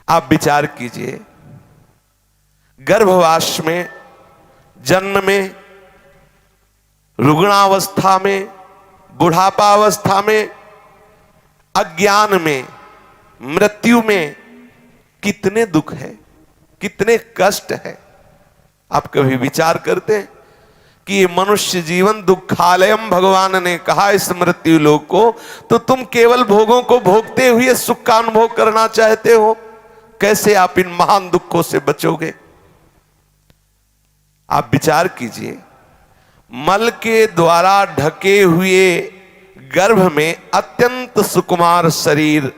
आप विचार कीजिए, गर्भवास में, जन्म में, रुग्णावस्था में, बुढ़ापावस्था में, अज्ञान में, मृत्यु में कितने दुख है, कितने कष्ट है। आप कभी विचार करते हैं कि ये मनुष्य जीवन दुखालयम भगवान ने कहा इस मृत्यु लोक को, तो तुम केवल भोगों को भोगते हुए सुख का अनुभव करना चाहते हो, कैसे आप इन महान दुखों से बचोगे। आप विचार कीजिए, मल के द्वारा ढके हुए गर्भ में अत्यंत सुकुमार शरीर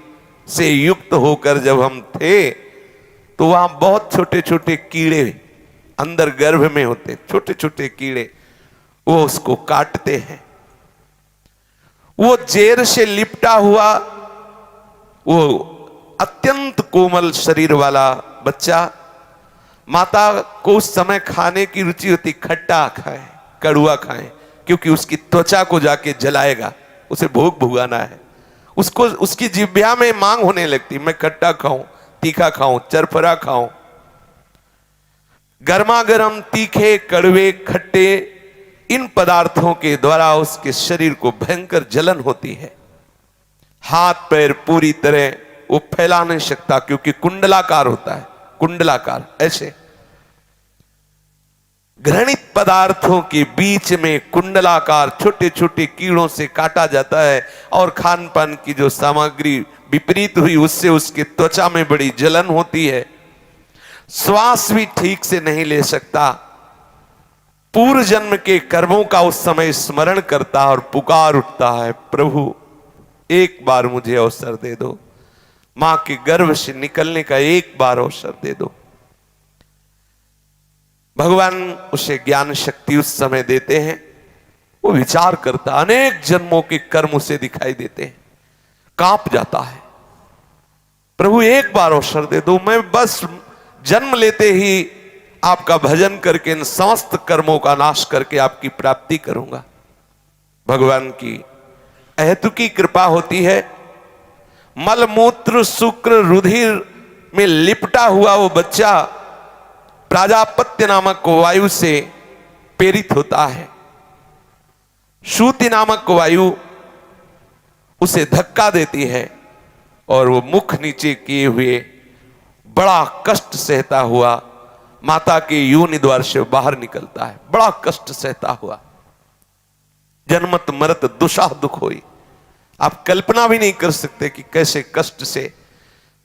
से युक्त होकर जब हम थे, तो वहां बहुत छोटे छोटे कीड़े अंदर गर्भ में होते, छोटे छोटे कीड़े, वो उसको काटते हैं। वो जेर से लिपटा हुआ वो अत्यंत कोमल शरीर वाला बच्चा, माता को उस समय खाने की रुचि होती, खट्टा खाए, कड़ुआ खाए, क्योंकि उसकी त्वचा को जाके जलाएगा, उसे भोग भुगाना है। उसको उसकी जिह्वा में मांग होने लगती, मैं खट्टा खाऊं, तीखा खाऊं, चरफरा खाऊं। गर्मा गर्म, तीखे, कड़वे, खट्टे, इन पदार्थों के द्वारा उसके शरीर को भयंकर जलन होती है। हाथ पैर पूरी तरह वो फैला नहीं सकता, क्योंकि कुंडलाकार होता है, कुंडलाकार ऐसे घृणित पदार्थों के बीच में कुंडलाकार छोटे छोटे कीड़ों से काटा जाता है, और खान पान की जो सामग्री विपरीत हुई उससे उसकी त्वचा में बड़ी जलन होती है। श्वास भी ठीक से नहीं ले सकता। पूर्व जन्म के कर्मों का उस समय स्मरण करता और पुकार उठता है, प्रभु एक बार मुझे अवसर दे दो, मां के गर्भ से निकलने का एक बार अवसर दे दो। भगवान उसे ज्ञान शक्ति उस समय देते हैं। वो विचार करता, अनेक जन्मों के कर्म उसे दिखाई देते हैं, कांप जाता है, प्रभु एक बार अवसर दे दो, मैं बस जन्म लेते ही आपका भजन करके इन समस्त कर्मों का नाश करके आपकी प्राप्ति करूंगा। भगवान की अहेतुकी कृपा होती है। मल मूत्र शुक्र रुधिर में लिपटा हुआ वो बच्चा प्राजापत्य नामक वायु से प्रेरित होता है। श्रुति नामक वायु उसे धक्का देती है और वो मुख नीचे किए हुए बड़ा कष्ट सहता हुआ माता के योनि द्वार से बाहर निकलता है, बड़ा कष्ट सहता हुआ। जन्मत मरत दुशाह दुख होई। आप कल्पना भी नहीं कर सकते कि कैसे कष्ट से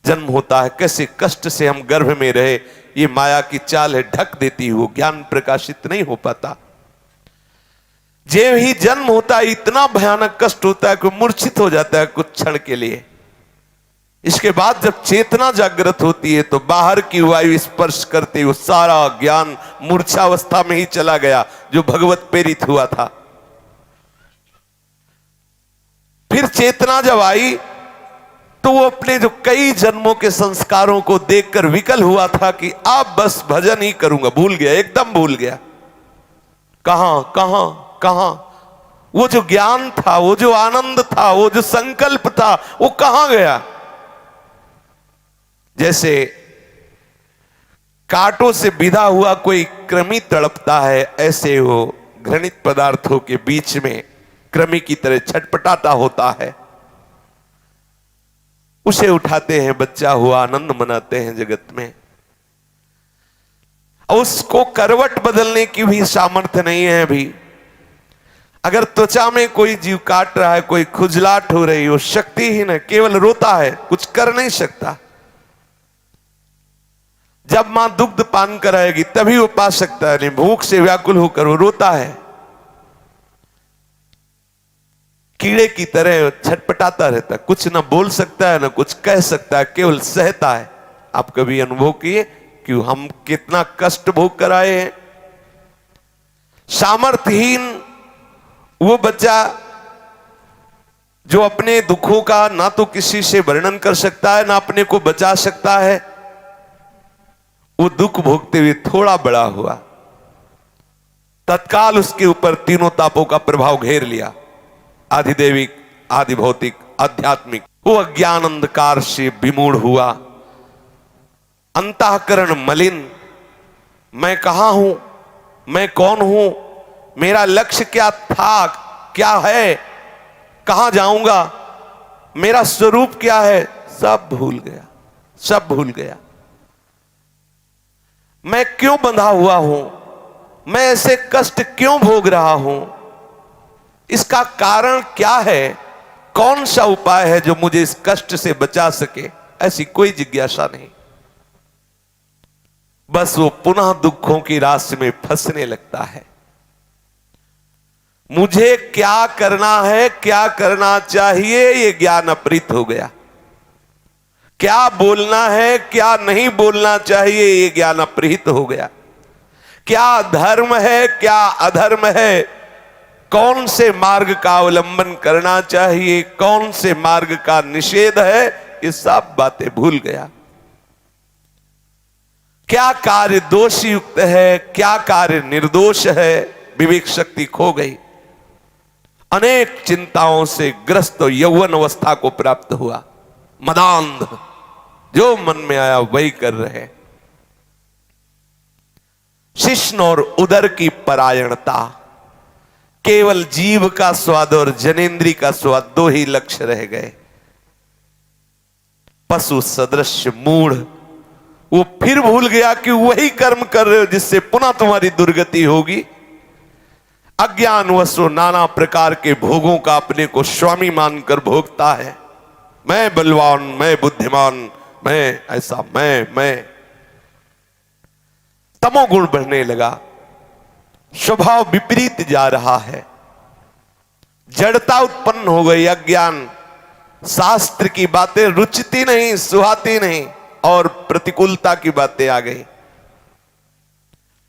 जन्म होता है, कैसे कष्ट से हम गर्भ में रहे। ये माया की चाल है, ढक देती है, वो ज्ञान प्रकाशित नहीं हो पाता। जब ही जन्म होता है इतना भयानक कष्ट होता है कि मूर्छित हो जाता है कुछ क्षण के लिए। इसके बाद जब चेतना जागृत होती है तो बाहर की वायु स्पर्श करते हुए सारा ज्ञान मूर्छावस्था में ही चला गया जो भगवत प्रेरित हुआ था। फिर चेतना जब आई तो वो अपने जो कई जन्मों के संस्कारों को देखकर विकल हुआ था कि अब बस भजन ही करूंगा, भूल गया, एकदम भूल गया। कहां कहां कहां वो जो ज्ञान था, वो जो आनंद था, वो जो संकल्प था, वो कहां गया। जैसे कांटों से बिधा हुआ कोई कृमि तड़पता है, ऐसे वो घृणित पदार्थों के बीच में कृमि की तरह छटपटाता होता है। उसे उठाते हैं, बच्चा हुआ, आनंद मनाते हैं जगत में। उसको करवट बदलने की भी सामर्थ्य नहीं है अभी। अगर त्वचा में कोई जीव काट रहा है, कोई खुजलाहट हो रही, वो शक्तिहीन है, केवल रोता है, कुछ कर नहीं सकता। जब मां दुग्ध पान कराएगी तभी वो पा सकता है, नहीं भूख से व्याकुल होकर वो रोता है, कीड़े की तरह छटपटाता रहता है, कुछ ना बोल सकता है ना कुछ कह सकता है, केवल सहता है। आप कभी अनुभव किए कि हम कितना कष्ट भोग कर आए हैं। सामर्थ्यहीन वो बच्चा जो अपने दुखों का ना तो किसी से वर्णन कर सकता है ना अपने को बचा सकता है, वो दुख भोगते हुए थोड़ा बड़ा हुआ, तत्काल उसके ऊपर तीनों तापों का प्रभाव घेर लिया, आधिदैविक, आधि भौतिक, आध्यात्मिक। वो अज्ञान अंधकार से विमूढ़ हुआ, अंतःकरण मलिन, मैं कहां हूं, मैं कौन हूं, मेरा लक्ष्य क्या था, क्या है, कहां जाऊंगा, मेरा स्वरूप क्या है, सब भूल गया, सब भूल गया। मैं क्यों बंधा हुआ हूं, मैं ऐसे कष्ट क्यों भोग रहा हूं, इसका कारण क्या है, कौन सा उपाय है जो मुझे इस कष्ट से बचा सके, ऐसी कोई जिज्ञासा नहीं। बस वो पुनः दुखों की राशि में फंसने लगता है। मुझे क्या करना है, क्या करना चाहिए, ये ज्ञान अपहृत हो गया। क्या बोलना है, क्या नहीं बोलना चाहिए, ये ज्ञान अपहृत हो गया। क्या धर्म है, क्या अधर्म है, कौन से मार्ग का अवलंबन करना चाहिए, कौन से मार्ग का निषेध है, ये सब बातें भूल गया। क्या कार्य दोष युक्त है, क्या कार्य निर्दोष है, विवेक शक्ति खो गई। अनेक चिंताओं से ग्रस्त यौवन अवस्था को प्राप्त हुआ। मदांध, जो मन में आया वही कर रहे। शिश्न और उदर की परायणता, केवल जीव का स्वाद और जनेन्द्री का स्वाद, दो ही लक्ष्य रह गए। पशु सदृश मूढ़, वो फिर भूल गया कि वही कर्म कर रहे हो जिससे पुनः तुम्हारी दुर्गति होगी। अज्ञानवश नाना प्रकार के भोगों का अपने को स्वामी मानकर भोगता है। मैं बलवान, मैं बुद्धिमान, मैं ऐसा, मैं तमोगुण बढ़ने लगा, स्वभाव विपरीत जा रहा है, जड़ता उत्पन्न हो गई। अज्ञान, शास्त्र की बातें रुचती नहीं, सुहाती नहीं, और प्रतिकूलता की बातें आ गई।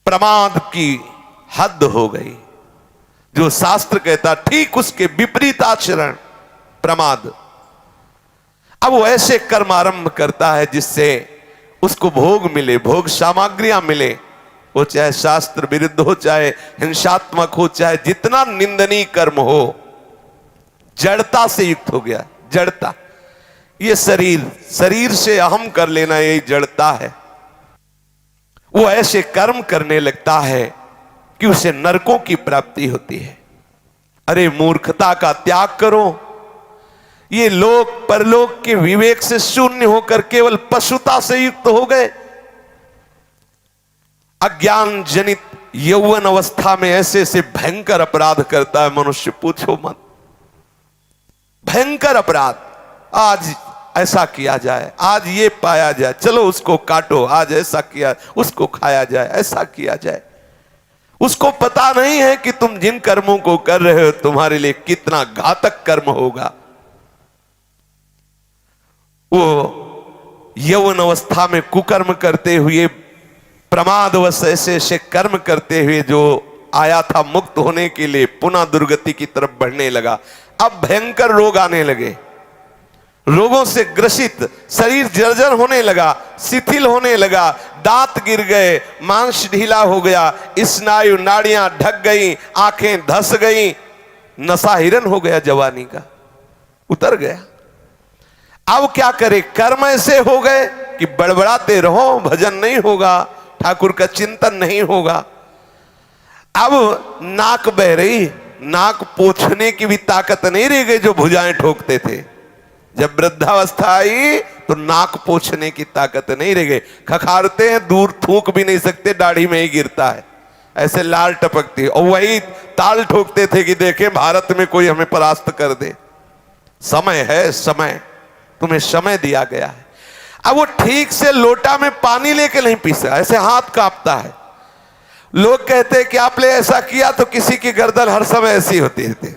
प्रमाद की हद हो गई। जो शास्त्र कहता ठीक उसके विपरीत आचरण, प्रमाद। अब वो ऐसे कर्म आरंभ करता है जिससे उसको भोग मिले, भोग सामग्रियां मिले, वो चाहे शास्त्र विरुद्ध हो, चाहे हिंसात्मक हो, चाहे जितना निंदनीय कर्म हो। जड़ता से युक्त हो गया, जड़ता। ये शरीर से अहम कर लेना, यही जड़ता है। वो ऐसे कर्म करने लगता है कि उसे नरकों की प्राप्ति होती है। अरे मूर्खता का त्याग करो। ये लोक परलोक के विवेक से शून्य होकर केवल पशुता से युक्त हो गए। अज्ञान जनित यौवन अवस्था में ऐसे ऐसे भयंकर अपराध करता है मनुष्य, पूछो मत। भयंकर अपराध, आज ऐसा किया जाए, आज ये पाया जाए, चलो उसको काटो, आज ऐसा किया, उसको खाया जाए, ऐसा किया जाए। उसको पता नहीं है कि तुम जिन कर्मों को कर रहे हो तुम्हारे लिए कितना घातक कर्म होगा। वो यौवन अवस्था में कुकर्म करते हुए, प्रमादवश ऐसे ऐसे कर्म करते हुए जो आया था मुक्त होने के लिए, पुनः दुर्गति की तरफ बढ़ने लगा। अब भयंकर रोग आने लगे, रोगों से ग्रसित शरीर जर्जर होने लगा, शिथिल होने लगा, दांत गिर गए, मांस ढीला हो गया, स्नायु नाड़ियां ढक गई, आंखें धस गई, नशा हिरन हो गया, जवानी का उतर गया। अब क्या करे, कर्म ऐसे हो गए कि बड़बड़ाते रहो, भजन नहीं होगा, ठाकुर का चिंतन नहीं होगा। अब नाक बह रही, नाक पोंछने की भी ताकत नहीं रह गई जो भुजाएं ठोकते थे। जब वृद्धावस्था आई तो नाक पोंछने की ताकत नहीं रह गई। खखारते हैं, दूर थूक भी नहीं सकते, दाढ़ी में ही गिरता है, ऐसे लाल टपकती है। और वही ताल ठोकते थे कि देखे भारत में कोई हमें परास्त कर दे। समय है, समय, तुम्हें समय दिया गया है। अब वो ठीक से लोटा में पानी लेके नहीं पी सकता, ऐसे हाथ कांपता है। लोग कहते हैं कि आपने ऐसा किया तो किसी की गर्दन हर समय ऐसी होती रहती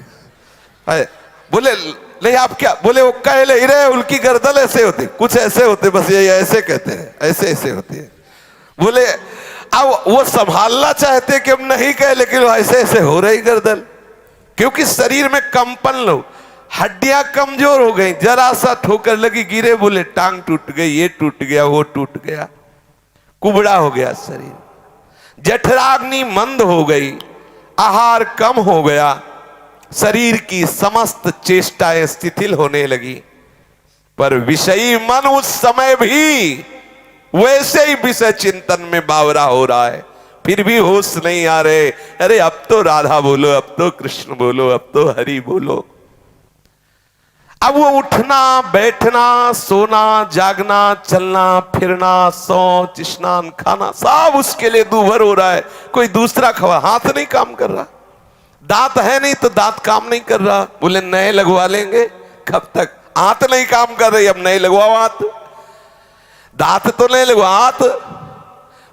है। बोले नहीं, आप क्या बोले, वो कह ले रहे उनकी गर्दन ऐसे होती, कुछ ऐसे होते, बस ये ऐसे कहते हैं, ऐसे ऐसे होती है। बोले अब वो संभालना चाहते कि हम नहीं कहे, लेकिन ऐसे ऐसे हो रही गर्दन, क्योंकि शरीर में कंपन लो, हड्डियां कमजोर हो गई, जरा सा ठोकर लगी, गिरे, बोले टांग टूट गई, ये टूट गया, वो टूट गया, कुबड़ा हो गया शरीर। जठराग्नि मंद हो गई, आहार कम हो गया, शरीर की समस्त चेष्टाएं शिथिल होने लगी। पर विषयी मन उस समय भी वैसे ही विषय चिंतन में बावरा हो रहा है, फिर भी होश नहीं आ रहे। अरे अब तो राधा बोलो, अब तो कृष्ण बोलो, अब तो हरि बोलो। अब वो उठना बैठना सोना जागना चलना फिरना शौच स्नान खाना सब उसके लिए दूभर हो रहा है। कोई दूसरा खबर, हाथ नहीं काम कर रहा, दांत है नहीं तो दांत काम नहीं कर रहा, बोले नए लगवा लेंगे। कब तक? हाथ नहीं काम कर रही, अब नए लगवाओ हाथ। दांत तो नहीं लगवा, हाथ।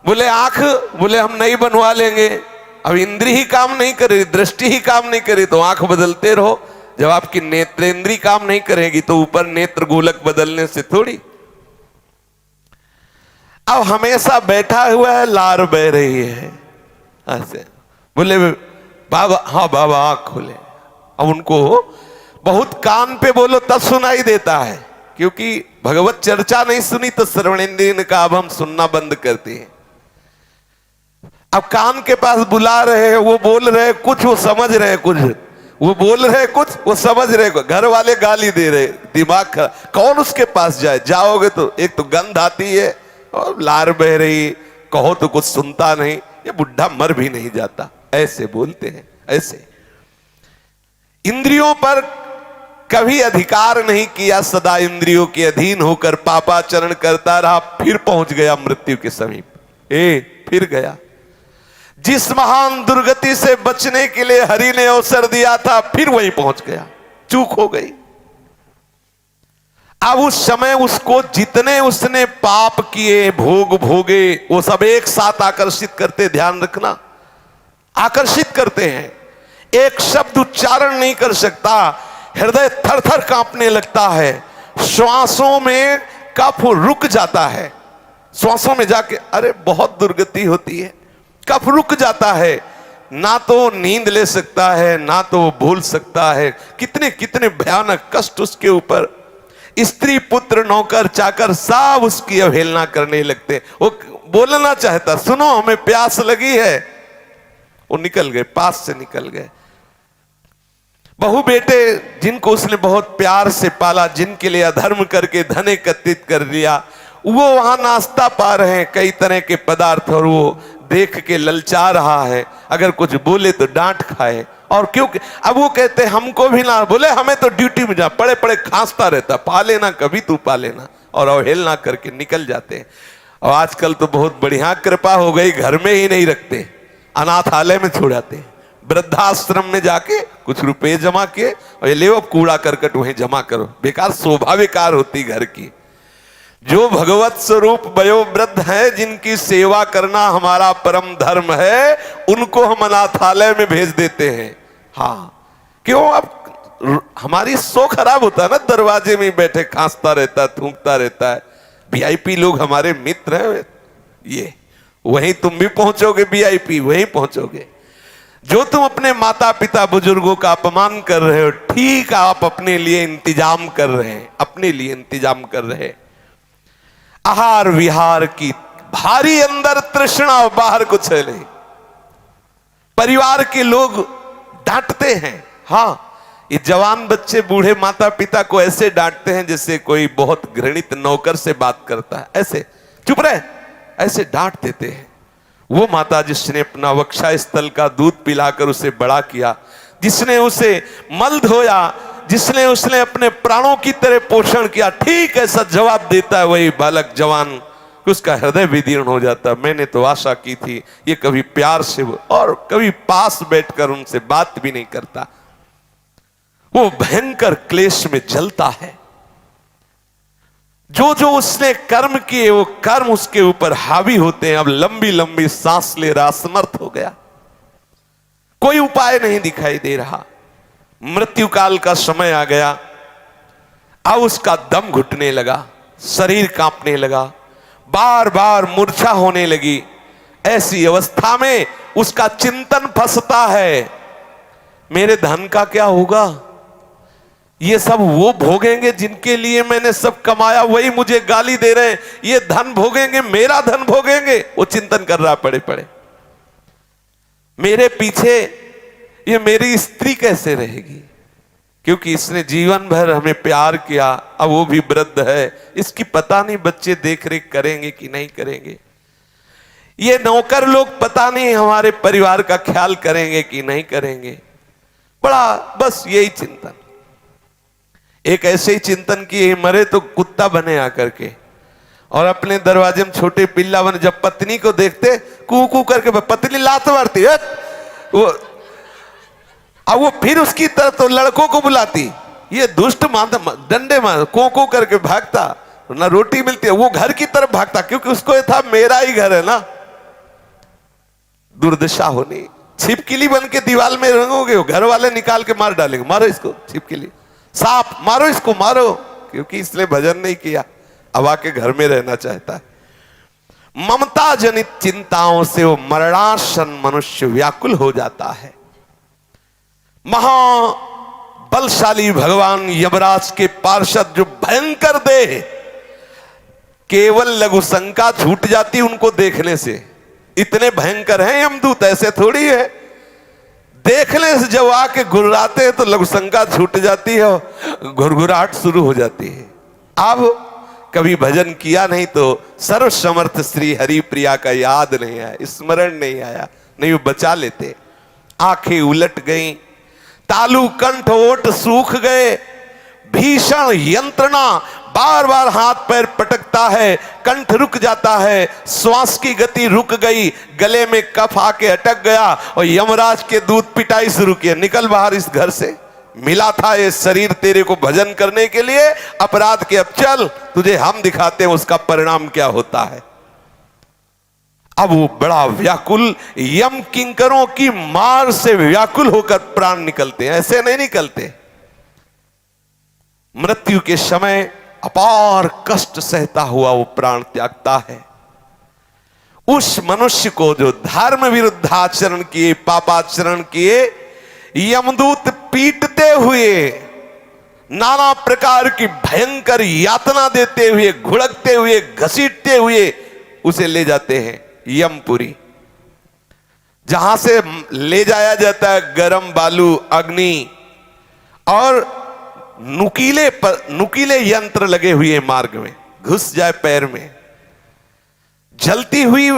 बोले आंख, बोले हम नहीं बनवा लेंगे। अब इंद्री ही काम नहीं करे, दृष्टि ही काम नहीं करे तो आंख बदलते रहो। जब आपकी नेत्रेंद्री काम नहीं करेगी तो ऊपर नेत्र गोलक बदलने से थोड़ी। अब हमेशा बैठा हुआ है, लार बह रही है ऐसे। बोले बाबा, हाँ बाबा आंख खोले। अब उनको बहुत कान पे बोलो तब सुनाई देता है, क्योंकि भगवत चर्चा नहीं सुनी तो श्रवणेंद्रिय ने कहा अब हम सुनना बंद करते हैं। अब कान के पास बुला रहे हैं, वो बोल रहे हैं कुछ, वो समझ रहे हैं कुछ, वो बोल रहे कुछ, वो समझ रहे। घर वाले गाली दे रहे, दिमाग खराब। कौन उसके पास जाए? जाओगे तो एक तो गंध आती है और लार बह रही, कहो तो कुछ सुनता नहीं, ये बुढ़ा मर भी नहीं जाता। ऐसे बोलते हैं। ऐसे इंद्रियों पर कभी अधिकार नहीं किया, सदा इंद्रियों के अधीन होकर पापाचरण करता रहा, फिर पहुंच गया मृत्यु के समीप। फिर गया। जिस महान दुर्गति से बचने के लिए हरि ने अवसर दिया था, फिर वहीं पहुंच गया। चूक हो गई। अब उस समय उसको जितने उसने पाप किए, भोग भोगे, वो सब एक साथ आकर्षित करते, ध्यान रखना, आकर्षित करते हैं। एक शब्द उच्चारण नहीं कर सकता, हृदय थर थर कांपने लगता है, श्वासों में कफ रुक जाता है, श्वासों में जाके अरे बहुत दुर्गति होती है, कफ रुक जाता है, ना तो नींद ले सकता है ना तो भूल सकता है। कितने कितने भयानक कष्ट उसके ऊपर। स्त्री पुत्र नौकर चाकर सब उसकी अवहेलना करने लगते। वो बोलना चाहता, सुनो हमें प्यास लगी है, वो निकल गए, पास से निकल गए। बहु बेटे जिनको उसने बहुत प्यार से पाला, जिनके लिए अधर्म करके धन एकत्रित कर लिया, वो वहां नाश्ता पा रहे हैं कई तरह के पदार्थ, और वो देख के ललचा रहा है। अगर कुछ बोले तो डांट खाए। और क्योंकि अब वो कहते हमको भी ना, बोले हमें तो ड्यूटी में जा, पड़े पड़े खांसता रहता, पा लेना कभी तू पा लेना, और अवहेलना करके निकल जाते हैं। और आजकल तो बहुत बढ़िया कृपा हो गई, घर में ही नहीं रखते, अनाथालय में छोड़ाते हैं, वृद्धाश्रम में जाके कुछ रुपए जमा किए और ये ले अब कूड़ा करकट वहीं जमा करो। बेकार शोभा बेकार होती घर की। जो भगवत स्वरूप वयोवृद्ध हैं, जिनकी सेवा करना हमारा परम धर्म है, उनको हम अनाथालय में भेज देते हैं। हाँ, क्यों? अब हमारी सो खराब होता है ना, दरवाजे में बैठे खांसता रहता है, थूकता रहता है। वीआईपी लोग हमारे मित्र हैं, ये वहीं तुम भी पहुंचोगे, वीआईपी वहीं पहुंचोगे। जो तुम अपने माता पिता बुजुर्गों का अपमान कर रहे हो, ठीक आप अपने लिए इंतजाम कर रहे हैं, अपने लिए इंतजाम कर रहे हैं। आहार विहार की भारी अंदर तृष्णा, बाहर कुछ है नहीं। परिवार के लोग डांटते हैं। हाँ, ये जवान बच्चे बूढ़े माता पिता को ऐसे डांटते हैं जैसे कोई बहुत घृणित नौकर से बात करता है। ऐसे चुप रहे, ऐसे डांट देते हैं। वो माता जिसने अपना वक्षा स्थल का दूध पिलाकर उसे बड़ा किया, जिसने उसे मल धोया, जिसने उसने अपने प्राणों की तरह पोषण किया, ठीक ऐसा जवाब देता है वही बालक जवान, उसका हृदय विदीर्ण हो जाता। मैंने तो आशा की थी ये कभी प्यार से और कभी पास बैठकर उनसे बात भी नहीं करता। वो भयंकर क्लेश में जलता है। जो जो उसने कर्म किए वो कर्म उसके ऊपर हावी होते हैं। अब लंबी लंबी सांस ले रहा, असमर्थ हो गया, कोई उपाय नहीं दिखाई दे रहा। मृत्यु काल का समय आ गया। अब उसका दम घुटने लगा, शरीर कांपने लगा, बार बार मूर्छा होने लगी। ऐसी अवस्था में उसका चिंतन फंसता है, मेरे धन का क्या होगा? ये सब वो भोगेंगे जिनके लिए मैंने सब कमाया, वही मुझे गाली दे रहे हैं। ये धन भोगेंगे, मेरा धन भोगेंगे। वो चिंतन कर रहा पड़े पड़े, मेरे पीछे ये मेरी स्त्री कैसे रहेगी? क्योंकि इसने जीवन भर हमें प्यार किया, अब वो भी वृद्ध है, इसकी पता नहीं बच्चे देख रेख करेंगे कि नहीं करेंगे। ये नौकर लोग पता नहीं हमारे परिवार का ख्याल करेंगे कि नहीं करेंगे। बड़ा बस यही चिंतन, एक ऐसे ही चिंतन कि मरे तो कुत्ता बने आकर के, और अपने दरवाजे में छोटे पिल्ला बने, जब पत्नी को देखते कू कू करके पत्नी लात मारती है वो, अब वो फिर उसकी तरफ तो लड़कों को बुलाती, ये दुष्ट डंडे मार को करके भागता, ना रोटी मिलती है, वो घर की तरफ भागता, क्योंकि उसको ये था मेरा ही घर है ना। दुर्दशा होनी, छिपकली बन के दीवार में रंगोगे, घर वाले निकाल के मार डालेंगे, मारो इसको छिपकली, सांप मारो इसको मारो, क्योंकि इसने भजन नहीं किया, अब आके घर में रहना चाहता है। ममता जनित चिंताओं से वो मरणासन मनुष्य व्याकुल हो जाता है। महाबलशाली भगवान यमराज के पार्षद जो भयंकर देह, केवल लघु शंका छूट जाती उनको देखने से, इतने भयंकर हैं यमदूत, ऐसे थोड़ी है, देखने से जब आके घुर्राते हैं तो लघु शंका छूट जाती है, घुरघुराहट शुरू हो जाती है। अब कभी भजन किया नहीं तो सर्व समर्थ श्री हरि प्रिया का याद नहीं आया, स्मरण नहीं आया, नहीं वो बचा लेते। आंखें उलट गईं, तालू कंठ ओठ सूख गए, भीषण यंत्रणा, बार बार हाथ पैर पटकता है, कंठ रुक जाता है, श्वास की गति रुक गई, गले में कफ आके अटक गया, और यमराज के दूत पिटाई शुरू किए, निकल बाहर इस घर से, मिला था ये शरीर तेरे को भजन करने के लिए, अपराध के, अब चल तुझे हम दिखाते हैं उसका परिणाम क्या होता है। अब वो बड़ा व्याकुल, यम किंकरों की मार से व्याकुल होकर प्राण निकलते हैं, ऐसे नहीं निकलते। मृत्यु के समय अपार कष्ट सहता हुआ वो प्राण त्यागता है। उस मनुष्य को जो धर्म विरुद्ध आचरण किए, पापाचरण किए, यमदूत पीटते हुए, नाना प्रकार की भयंकर यातना देते हुए, घुड़कते हुए, घसीटते हुए उसे ले जाते हैं यमपुरी, जहां से ले जाया जाता है गरम बालू, अग्नि और नुकीले यंत्र लगे हुए मार्ग में, घुस जाए पैर में, जलती हुई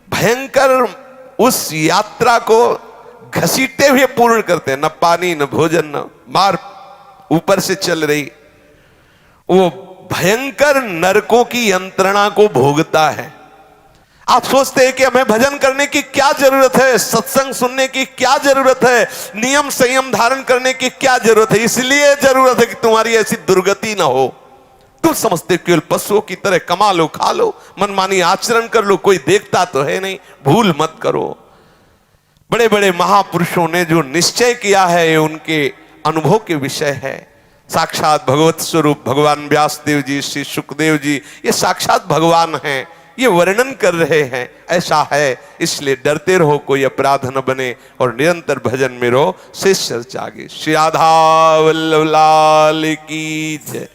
भयंकर उस यात्रा को घसीटते हुए पूर्ण करते हैं, न पानी न भोजन न मार, ऊपर से चल रही वो भयंकर नरकों की यंत्रणा को भोगता है। आप सोचते हैं कि हमें भजन करने की क्या जरूरत है, सत्संग सुनने की क्या जरूरत है, नियम संयम धारण करने की क्या जरूरत है? इसलिए जरूरत है कि तुम्हारी ऐसी दुर्गति ना हो। तुम समझते केवल पशुओं की तरह कमा लो, खा लो, मनमानी आचरण कर लो, कोई देखता तो है नहीं, भूल मत करो। बड़े बड़े महापुरुषों ने जो निश्चय किया है ये उनके अनुभव के विषय है। साक्षात भगवत स्वरूप भगवान व्यासदेव जी, श्री सुखदेव जी, ये साक्षात भगवान हैं, ये वर्णन कर रहे हैं। ऐसा है, इसलिए डरते रहो, कोई अपराध न बने और निरंतर भजन में रहो। शेष चर्चा आगे। श्री राधा वल्लभ लाल की जय।